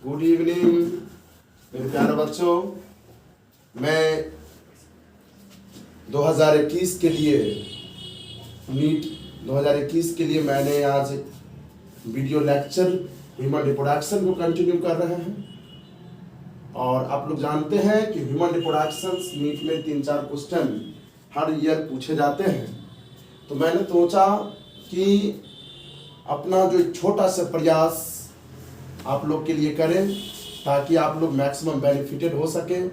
Good evening मेरे प्यारे बच्चों। मैं 2021 के लिए नीट 2021 के लिए मैंने आज वीडियो लेक्चर ह्यूमन रिप्रोडक्शन को कंटिन्यू कर रहे हैं। और आप लोग जानते हैं कि ह्यूमन रिप्रोडक्शन नीट में 3-4 क्वेश्चन हर ईयर पूछे जाते हैं। तो मैंने सोचा कि अपना जो छोटा सा प्रयास आप लोग के लिए करें ताकि आप लोग मैक्सिमम बेनिफिटेड हो सके।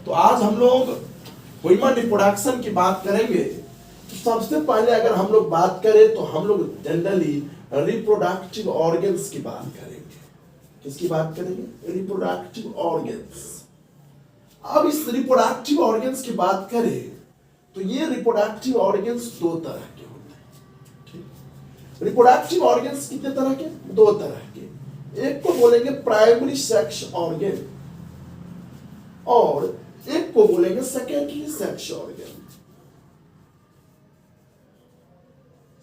तो आज हम लोग ह्यूमन रिप्रोडक्शन की बात करेंगे। तो सबसे पहले अगर हम लोग बात करें तो हम लोग जनरली रिप्रोडक्टिव ऑर्गन्स की बात करेंगे। किसकी बात करेंगे? Reproductive organs. अब इस रिप्रोडक्टिव ऑर्गन्स की बात करें तो ये रिप्रोडक्टिव ऑर्गन्स 2 तरह के होते हैं। ठीक, रिप्रोडक्टिव ऑर्गन्स कितने तरह के? 2 तरह के। एक को बोलेंगे प्राइमरी सेक्स ऑर्गन और एक को बोलेंगे secondary sex organ.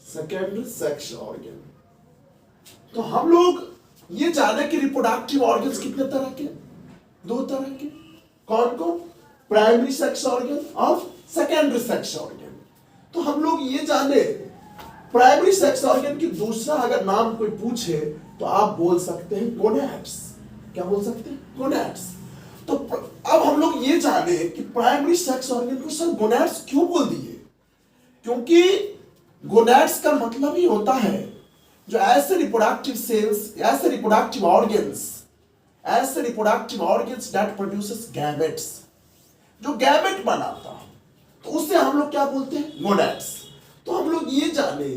Secondary sex organ. तो हम लोग ये जाने कि रिप्रोडक्टिव ऑर्गन्स कितने तरह के? 2 तरह के। कौन कौन? प्राइमरी सेक्स ऑर्गन और सेकेंडरी सेक्स ऑर्गन। तो हम लोग ये जाने प्राइमरी सेक्स ऑर्गन की दूसरा अगर नाम कोई पूछे तो आप बोल सकते हैं गोनैड्स। क्या बोल सकते हैं? गोनैड्स। तो अब हम लोग ये जाने कि प्राइमरी सेक्स ऑर्गन को सर गोनैड्स क्यों बोल दिए? क्योंकि गोनैड्स का मतलब ही होता है जो ऐसे रिप्रोडक्टिव सेल्स, ऐसे reproductive organs that produces gametes, जो गैमेट बनाता है, तो उससे हम लोग क्या बोलते हैं? गोनैड्स। तो हम लोग ये जाने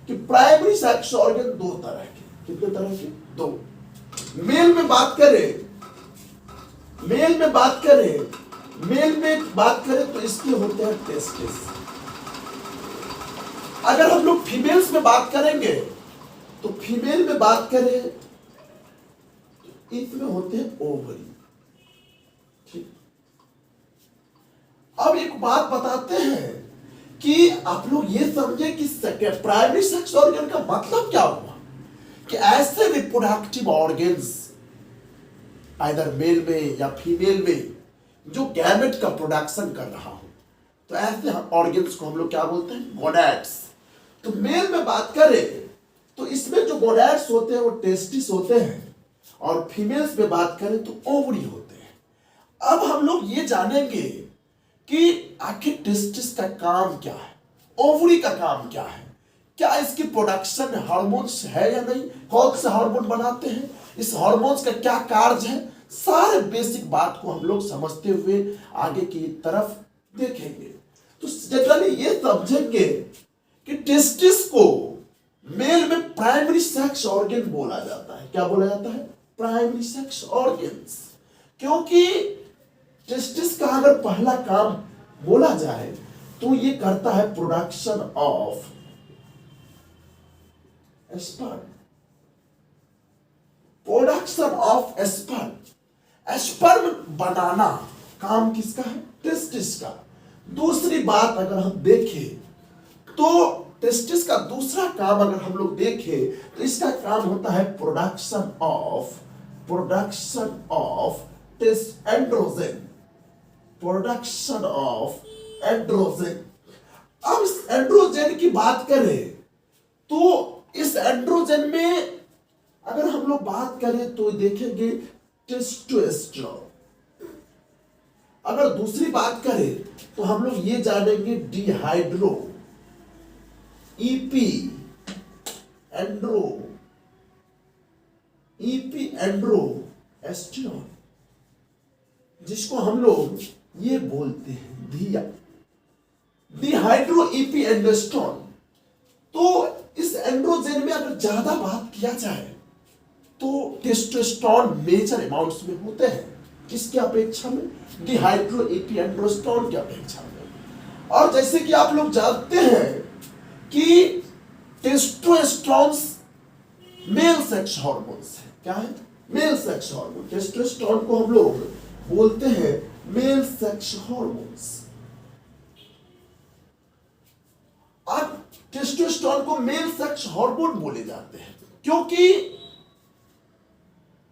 कि प्राइमरी सेक्स ऑर्गन 2 तरह के। कितने तरह के? 2। मेल में बात करें तो इसके होते हैं टेस्टिस। अगर हम लोग फीमेल्स में बात करेंगे तो फीमेल में बात करें तो इसमें होते हैं ओवरी। ठीक, अब एक बात बताते हैं कि आप लोग ये समझे कि प्राइमरी सेक्स ऑर्गन का मतलब क्या हुआ कि ऐसे रिप्रोडक्टिव ऑर्गन्स आइदर मेल में या फीमेल में जो गैमेट का प्रोडक्शन कर रहा हो, तो ऐसे ऑर्गन्स को हम लोग क्या बोलते हैं? गोनैड्स। तो मेल में बात करें तो इसमें जो गोनैड्स होते हैं वो टेस्टिस होते हैं और फीमेल्स में बात करें तो ओवरी होते हैं। अब हम लोग ये जानेंगे कि आखिर टेस्टिस का काम क्या है, ओवरी का काम क्या है, क्या इसकी प्रोडक्शन हार्मोन्स है या नहीं, कौन से हार्मोन बनाते हैं, इस हार्मोन्स का क्या कार्य है, सारे बेसिक बात को हम लोग समझते हुए आगे की तरफ देखेंगे। तो जनरली ये समझेंगे कि टेस्टिस को मेल में प्राइमरी सेक्स ऑर्गन बोला जाता है। क्या बोला जाता है? Primary sex organs. क्योंकि टेस्टिस का अगर पहला काम बोला जाए तो ये करता है production of sperm. Production of sperm. Sperm बनाना काम किसका है? टेस्टिस का। दूसरी बात अगर हम देखें तो टेस्टिस का दूसरा काम अगर हम लोग देखें तो इसका काम होता है production of androgen. Production of androgen. अब इस एंड्रोजन की बात करें तो इस एंड्रोजन में अगर हम लोग बात करें तो देखेंगे टेस्टोस्टेरोन। अगर दूसरी बात करें तो हम लोग ये जानेंगे डिहाइड्रो एंड्रोस्टेरोन, जिसको हम लोग ये बोलते हैं डिहाइड्रो एंड्रोस्टेरोन। तो इस एंड्रोजन में अगर ज्यादा बात किया जाए तो टेस्टोस्टेरोन मेजर अमाउंट्स में होते हैं। किसके अपेक्षा में? डिहाइड्रो एंड्रोस्टेरोन की अपेक्षा में। और जैसे कि आप लोग जानते हैं कि टेस्टोस्टेरोन मेल सेक्स हार्मोन्स है। क्या है? Mail sex hormone. टेस्टोस्टेरोन को हम लोग बोलते हैं मेल सेक्स हार्मोन्स। अब टेस्टोस्टेरोन टेस्टोस्टेरोन को मेल सेक्स हार्मोन बोले जाते हैं क्योंकि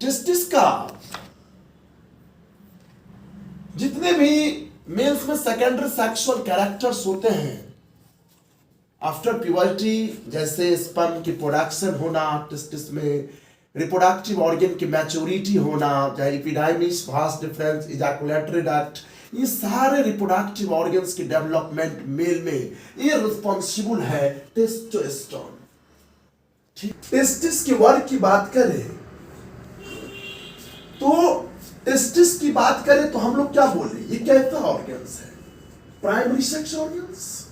टेस्टिस का जितने भी मेल्स में सेकेंडरी सेक्सुअल कैरेक्टर्स होते हैं आफ्टर प्यूबर्टी, जैसे स्पर्म की प्रोडक्शन होना, टेस्टिस में रिप्रोडक्टिव ऑर्गन की मैच्योरिटी होना, चाहे epididymis, vas deferens, ejaculatory duct, ये सारे रिप्रोडक्टिव ऑर्गन्स की डेवलपमेंट मेल में ये रिस्पॉन्सिबल है टेस्टोस्टेरोन। ठीक, टेस्टिस के वर्क की बात करें तो टेस्टिस की बात करें तो हम लोग क्या बोले, ये कैसा ऑर्गन्स है? Primary sex organs.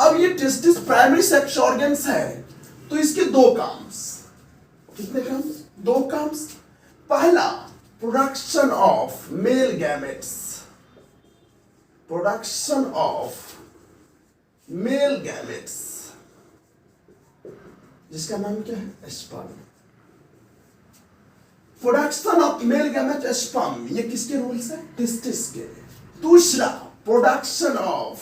अब ये टेस्टिस प्राइमरी सेक्स ऑर्गन्स है तो इसके दो काम्स, कितने काम्स? दो काम्स। पहला, production of male gametes, production of male gametes, जिसका नाम क्या है? Sperm. Production of male gamete sperm, ये किसके रूल्स है? टेस्टिस के। दूसरा, production of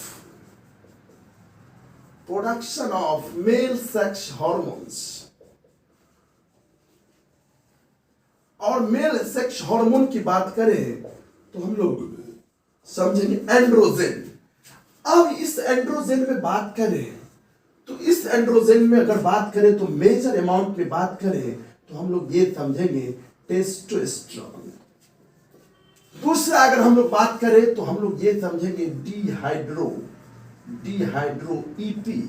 male sex hormones, और मेल सेक्स हार्मोन की बात करें तो हम लोग समझेंगे एंड्रोजन। अब इस एंड्रोजन में बात करें तो इस एंड्रोजन में अगर बात करें तो मेजर अमाउंट में बात करें तो हम लोग ये समझेंगे टेस्टोस्टेरोन। दूसरा अगर हम लोग बात करें तो हम लोग ये समझेंगे डिहाइड्रो ईपी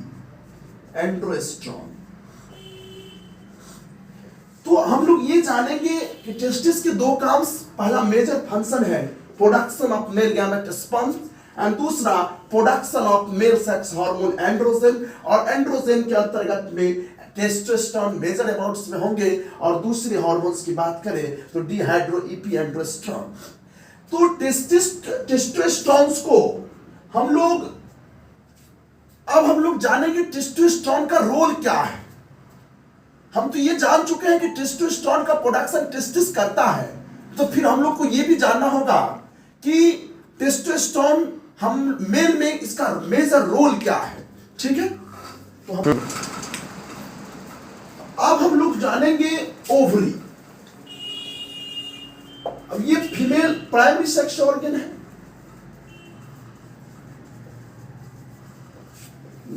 एंड्रोस्टेरोन। तो हम लोग ये जानेंगे कि टेस्टिस के दो काम, पहला मेजर फंक्शन है production of male gamete sperm, and दूसरा production of male sex hormone androgen, और एंड्रोजन के अंतर्गत में टेस्टोस्टेरोन मेजर अमाउंट्स में होंगे, और दूसरे हार्मोन्स की बात करें तो डिहाइड्रो ईपी एंड्रोस्टेरोन। तो टेस्टोस्टेरोन को हम लोग जानेंगे टेस्टोस्टेरोन का रोल क्या है। हम तो ये जान चुके हैं कि टेस्टोस्टेरोन का प्रोडक्शन टेस्टिस करता है, तो फिर हम लोग को ये भी जानना होगा कि टेस्टोस्टेरोन हम मेल में इसका मेजर रोल क्या है। ठीक है, तो अब हम लोग जानेंगे ओवरी। अब ये फीमेल प्राइमरी सेक्स ऑर्गन है,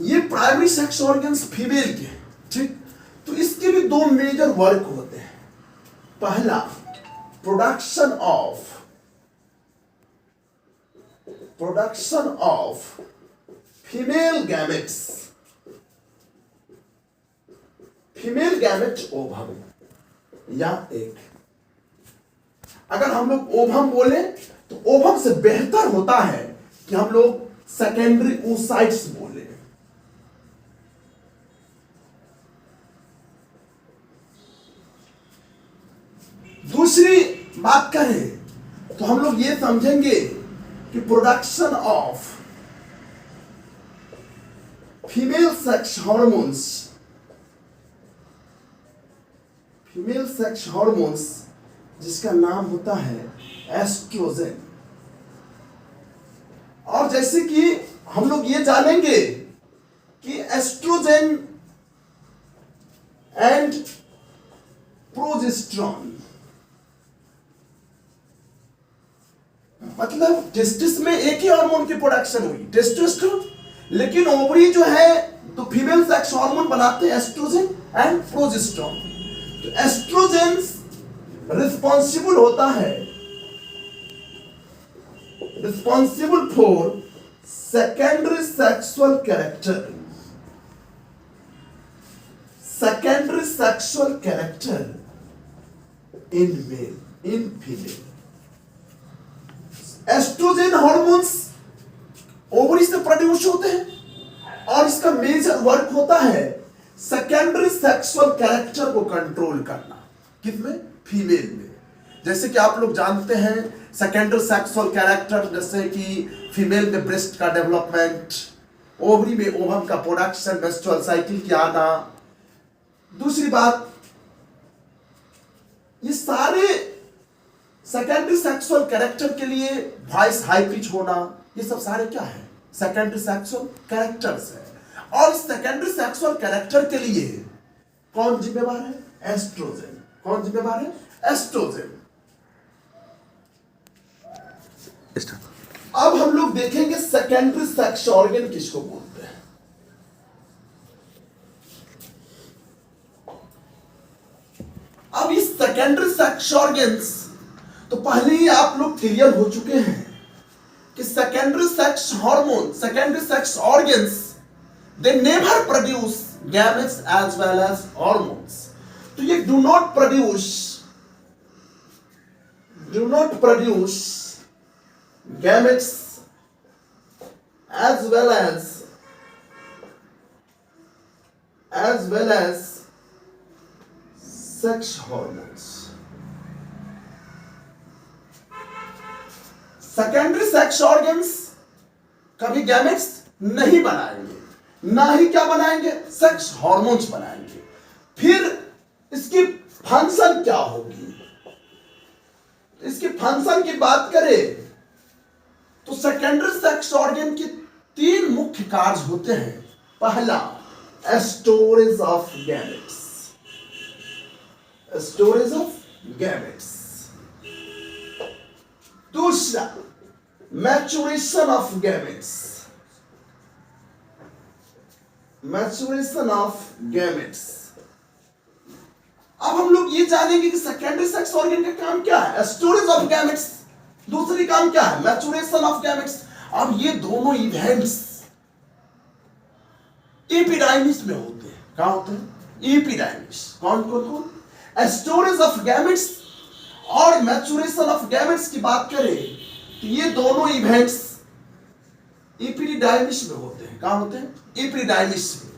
ये प्राइमरी सेक्स ऑर्गन्स फीमेल के। ठीक, तो इसके भी दो मेजर वर्क होते हैं। पहला, production of female gametes, female gamete ovum या एग। अगर हम लोग ओवम बोले तो ओवम से बेहतर होता है कि हम लोग सेकेंडरी oocytes बोले। दूसरी बात करें तो हम लोग ये समझेंगे कि production of female sex hormones, जिसका नाम होता है एस्ट्रोजन। और जैसे कि हम लोग ये जानेंगे कि एस्ट्रोजन एंड प्रोजेस्टेरोन, मतलब टेस्टिस में एक ही हार्मोन की प्रोडक्शन हुई टेस्टोस्टेरोन, लेकिन ओवरी जो है तो फीमेल सेक्स हार्मोन बनाते हैं एस्ट्रोजन एंड प्रोजेस्टेरोन। तो एस्ट्रोजन रिस्पॉन्सिबल होता है, responsible for secondary sexual character in male, in female. Estrogen hormones ovary से प्रोड्यूस होते हैं और इसका मेजर वर्क होता है सेकेंडरी सेक्सुअल कैरेक्टर को कंट्रोल करना। किसमें? फीमेल में। जैसे कि आप लोग जानते हैं सेकेंडरी सेक्सुअल कैरेक्टर, जैसे कि फीमेल में ब्रेस्ट का डेवलपमेंट, ओवरी में ओवम का प्रोडक्शन, मेंस्ट्रुअल साइकिल की आना। दूसरी बात, ये सारे सेकेंडरी सेक्सुअल कैरेक्टर के लिए वॉइस हाई पिच होना, ये सब सारे क्या है? सेकेंडरी सेक्सुअल कैरेक्टर्स है। और इस सेकेंडरी सेक्सुअल कैरेक्टर के लिए कौन जिम्मेवार है? एस्ट्रोजन। कौन जिम्मेवार है? एस्ट्रोजन। अब हम लोग देखेंगे सेकेंडरी सेक्स ऑर्गन किसको बोलते हैं। अब इस सेकेंडरी सेक्स ऑर्गन्स तो पहले ही आप लोग क्लियर हो चुके हैं कि secondary sex hormone, secondary sex organs, they never produce gametes as well as hormones. तो ये do not produce gametes as well as sex hormones. Secondary sex organs कभी गैमेट्स नहीं बनाएंगे, ना ही क्या बनाएंगे, सेक्स हार्मोन्स बनाएंगे। फिर इसकी फंक्शन क्या होगी? इसकी फंक्शन की बात करें तो सेकेंडरी सेक्स ऑर्गन के 3 मुख्य कार्य होते हैं। पहला, storage of gametes, storage of gametes. दूसरा, maturation of gametes, maturation of gametes. अब हम लोग ये जानेंगे कि सेकेंडरी सेक्स ऑर्गन का काम क्या है, स्टोरेज ऑफ गैमेट्स। दूसरी काम क्या है, मैच्योरेशन ऑफ गैमेट्स। अब ये दोनों इवेंट्स एपिडाइमिस में होते हैं। कहां होते हैं? एपिडाइमिस। कौन कौन कौन? स्टोरेज ऑफ गैमेट्स और मैच्योरेशन ऑफ गैमेट्स की बात करें तो ये दोनों इवेंट्स एपिडाइमिस में होते हैं। कहां होते हैं? एपिडाइमिस में।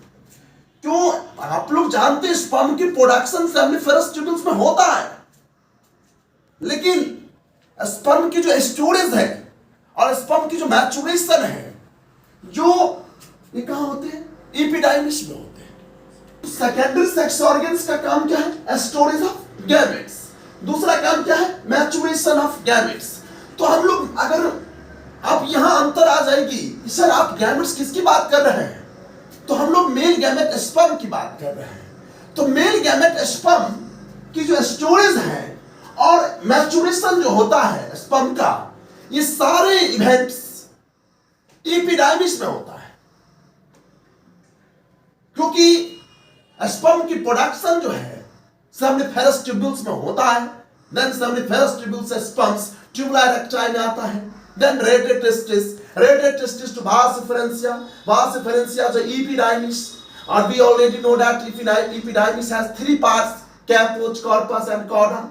क्यों? आप लोग जानते हैं स्पर्म की प्रोडक्शन सेमिनिफेरस ट्यूबल्स में होता है, लेकिन स्पर्म की जो स्टोरेज है और स्पर्म की जो मैच्योरेशन है, जो ये कहां होते हैं? एपिडाइमिस में होते हैं। सेकेंडरी सेक्स ऑर्गन्स का काम क्या है? Storage of gametes. दूसरा काम क्या है? Maturation of gametes. तो हम लोग अगर अब यहां अंतर आ जाएगी, सर आप गैमेट्स किसकी बात कर रहे हैं? तो हम लोग मेल गैमेट स्पर्म की बात कर रहे हैं। तो मेल गैमेट स्पर्म की जो स्टोरेज है और मैच्योरेशन जो होता है स्पर्म का, ये सारे इवेंट्स एपिडाइमिस में होता है। क्योंकि स्पर्म की प्रोडक्शन जो है सेमिनिफेरस ट्यूब्यूल्स में होता है, देन सेमिनिफेरस ट्यूब्यूल से स्पर्म्स ट्यूबुला इरेक्टा में आता है, then rete testis to vas efferentia जो epididymis, और we already know that epididymis has 3 parts, caput, corpus and cauda.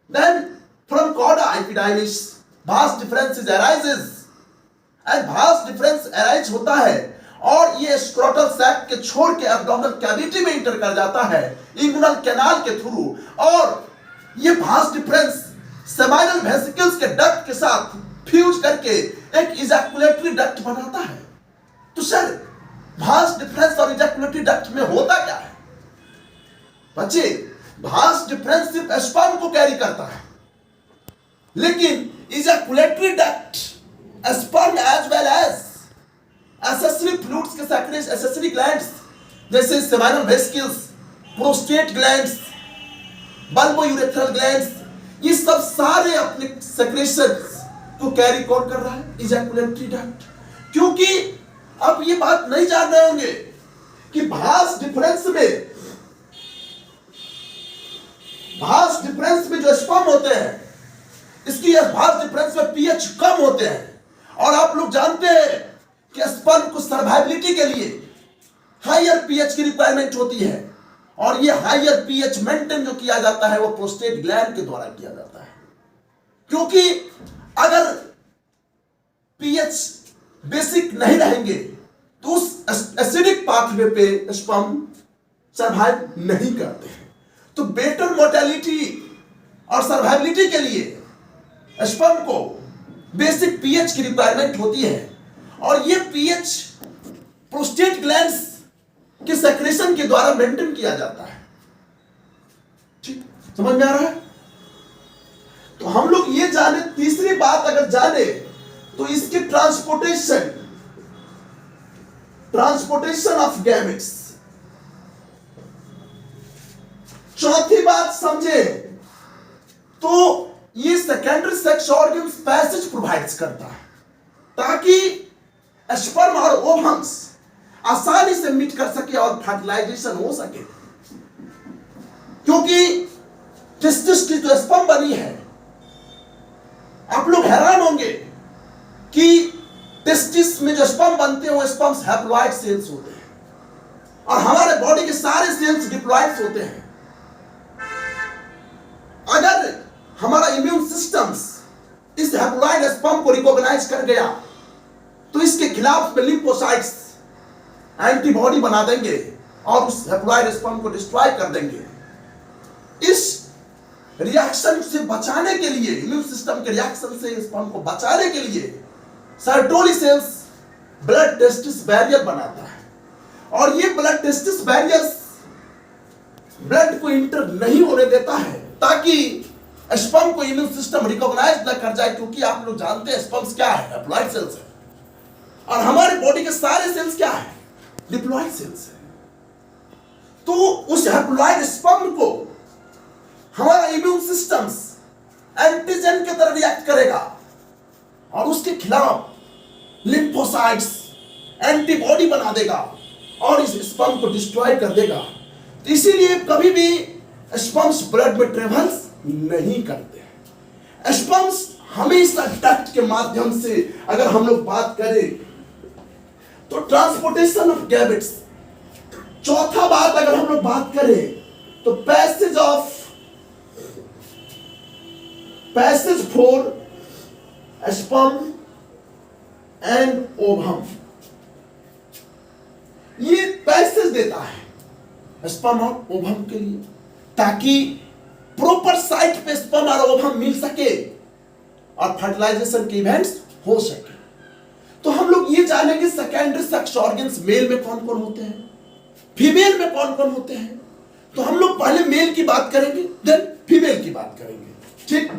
Then from cauda epididymis vas difference arises, and vas difference arise होता है और ये scrotal sac के छोड़ के abdominal cavity में इंटर कर जाता है इंगुइनल कैनाल के थ्रू, और ये भास डिफरेंस सेमाइनल वेसिकल्स के डक्ट के साथ फ्यूज करके एक इजैकुलेटरी डक्ट बनाता है। तो सर भास डिफरेंस और इजैकुलेटरी डक्ट में होता क्या है? बच्चे, भास डिफरेंस सिर्फ स्पर्म को कैरी करता है, लेकिन ejaculatory duct sperm as well as accessory fluids के सेक्रेशन, एक्सेसरी ग्लैंड्स जैसे seminal vesicles, prostate glands, bulbourethral glands, ये सब सारे अपने सेक्रेशंस को कैरी कौन कर रहा है? Ejaculatory duct. क्योंकि आप ये बात नहीं जान रहे होंगे कि भास डिफरेंस में जो स्पर्म होते हैं, इसकी भास डिफरेंस में पीएच कम होते हैं, और आप लोग जानते हैं कि स्पर्म को सर्वाइवलिटी के लिए हायर पीएच की रिक्वायरमेंट होती है, और ये हायर पीएच मेंटेन जो किया जाता है वो प्रोस्टेट ग्लैंड के द्वारा किया जाता है। क्योंकि अगर पीएच बेसिक नहीं रहेंगे तो उस एसिडिक पाथवे पे स्पर्म सर्वाइव नहीं करते हैं। तो बेटर मोर्टेलिटी और सर्वाइवलिटी के लिए स्पर्म को बेसिक पीएच की रिक्वायरमेंट होती है, और ये पीएच प्रोस्टेट ग्लैंड्स के सेक्रेशन के द्वारा मेंटेन किया जाता है। ठीक, समझ में आ रहा है? तो हम लोग ये जाने, तीसरी बात अगर जाने तो इसके ट्रांसपोर्टेशन ऑफ गैमेट्स। चौथी बात बात समझे तो ये secondary sex organs passage provides करता है ताकि स्पर्म और ओवम्स आसानी से मीट कर सके और फर्टिलाइजेशन हो सके। क्योंकि टेस्टिस की जो स्पर्म बनी है, आप लोग हैरान होंगे कि टेस्टिस में जो स्पर्म बनते हैं वो स्पर्म्स हैप्लॉइड सेल्स होते हैं और हमारे बॉडी के सारे सेल्स डिप्लॉइड्स होते हैं। अगर हमारा इम्यून सिस्टम्स इस हैप्लॉइड स्पर्म को रिकॉग्नाइज कर गया तो इसके खिलाफ में लिम्फोसाइट्स एंटीबॉडी बना देंगे और उस हैप्लॉइड स्पर्म को डिस्ट्रॉय कर देंगे। इस रिएक्शन से बचाने के लिए, इम्यून सिस्टम के रिएक्शन से स्पर्म को बचाने के लिए Sertoli cells blood testis barrier बनाता है और ये ब्लड टेस्टिस बैरियर ब्लड को इंटर नहीं होने देता है ताकि स्पर्म को इम्यून सिस्टम रिकॉग्नाइज न कर जाए। क्योंकि आप लोग जानते हैं स्पर्म्स क्या है, हैप्लॉइड सेल्स है और हमारे बॉडी के सारे सेल्स क्या है, डिप्लॉइड सेल्स है। तो उस हैप्लॉइड स्पर्म को हमारा इम्यून सिस्टम्स एंटीजन की तरह रिएक्ट करेगा और उसके खिलाफ लिम्फोसाइट्स एंटीबॉडी बना देगा और इस स्पर्म को डिस्ट्रॉय कर देगा। तो इसीलिए कभी भी स्पर्म्स ब्लड में ट्रेवल्स नहीं करते। स्पर्म्स हमेशा डक्ट के माध्यम से, अगर हम लोग बात करें तो ट्रांसपोर्टेशन ऑफ गैमेट्स। चौथा बात अगर हम लोग बात करें तो passage for sperm and ovum, ये पैसेज देता है स्पर्म और ओवम के लिए ताकि प्रॉपर साइट पे स्पर्म और ओवम मिल सके और फर्टिलाइजेशन के इवेंट्स हो सके। तो हम लोग ये जानेंगे सेकेंडरी सेक्स ऑर्गन्स मेल में कौन कौन होते हैं, फीमेल में कौन कौन होते हैं। तो हम लोग पहले मेल की बात करेंगे, देन फीमेल की बात करेंगे, ठीक।